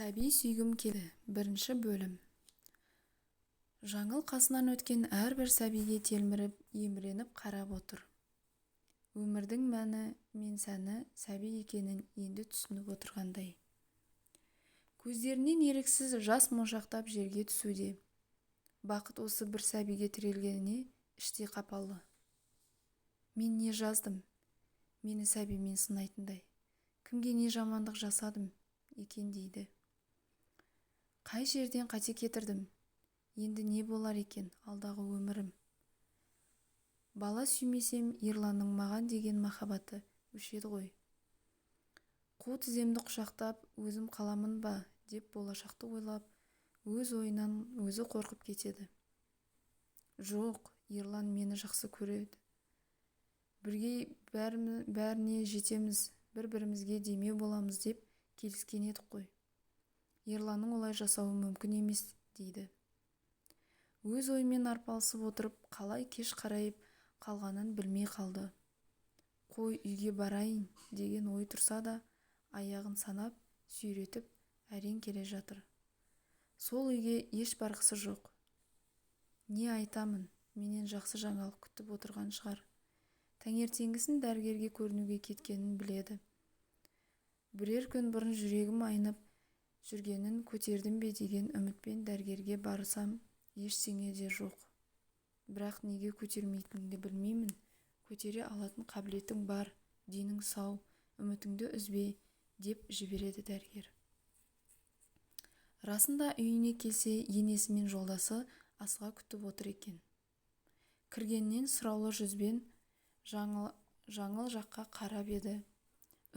Сәби сүйгім келді. Бірінші бөлім. Жаңыл қасынан өткен әрбір сәбиге телміріп, еміреніп қарап отыр. Өмірдің мәні мен сәні сәби екенін енді түсініп отырғандай. Көздерінен еріксіз жас моншақтап жерге түсуде. Бақыт осы бір сәбиге тірелгеніне іштей қапалы. Мен не жаздым? Мені сәбимен сынайтындай. Кімге не жамандық жасадым екен дейді. Қай жерден қате кетірдім? Енді не болар екен алдағы өмірім? Бала сүймесем, Ерланның маған деген махаббаты өшеді ғой. Қу тіземді құшақтап, өзім қаламын ба деп болашақты ойлап, өз ойынан өзі қорқып кетеді. Жоқ, Ерлан мені жақсы көреді. Бірге бәріне жетеміз, бір-бірімізге демеу боламыз деп келіскен едік қой. Ерланның олай жасауы мүмкін емес, дейді. Өз оймен арпалысып отырып, қалай кеш қарайып қалғанын білмей қалды. Қой үйге барайын деген ой тұрса да, аяғын санап, сүйретіп, әрең келе жатыр. Сол үйге еш барғысы жоқ. Не айтамын, менен жақсы жаңалық күтіп отырған шығар. Таңертеңгісін дәрігерге көрінуге кеткенін біледі. Бірер күн бұрын жүрегім айнып, жүргенін көтердім бе деген үмітпен дәрігерге барсам, ештеңе де жоқ. Бірақ неге көтермейтініңді білмеймін. Көтере алатын қабілетің бар, денің сау, үмітіңді үзбе, деп жібереді дәрігер. Расында үйіне келсе, енесі мен жолдасы асыға күтіп отыр екен. Кіргеннен сұраулы жүзбен жаңыл жаққа қарап еді.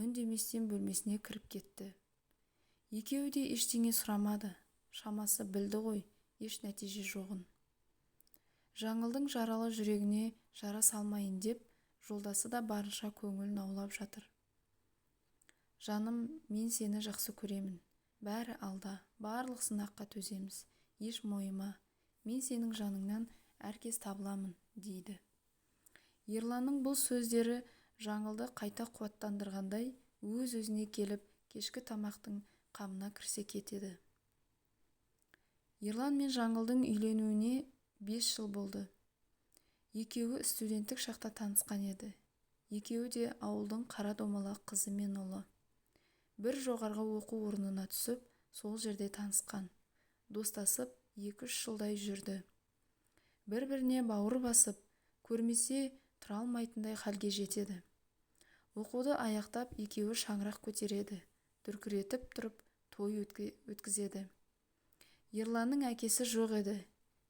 Үндеместен бөлмесіне кіріп кетті. Екеуі де ештеңе сұрамады. Шамасы білді ғой, еш нәтиже жоғын. Жаңылдың жаралы жүрегіне жара салмайын деп, жолдасы да барынша көңілін аулап жатыр. Жаным, мен сені жақсы көремін. Бәрі алда, барлық сынаққа төземіз. Еш мойыма, мен сенің жаныңнан әркез табыламын, дейді. Ерланның бұл сөздері Жаңылды қайта қуаттандырғандай, өз-өзіне келіп, кешкі тамақтың қамына кірісе кетеді. Ерлан мен Жаңылдың үйленуіне 5 жыл болды. Екеуі студенттік шақта танысқан еді. Екеуі де ауылдың қара домалақ қызы мен ұлы. Бір жоғарғы оқу орнына түсіп, сол жерде танысқан. Достасып, 2-3 жылдай жүрді. Бір-біріне бауыр басып, көрмесе тұра алмайтындай халге жетеді. Оқуды аяқтап, екеуі шаңырақ көтереді. Дүркіретіп тұрып, той өткізеді. Ерланның әкесі жоқ еді.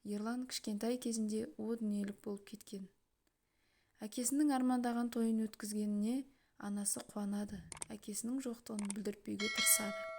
Ерлан кішкентай кезінде о дүниелік болып кеткен. Әкесінің армандаған тойын өткізгеніне анасы қуанады. Әкесінің жоқтығын білдіртпеуге тырысады.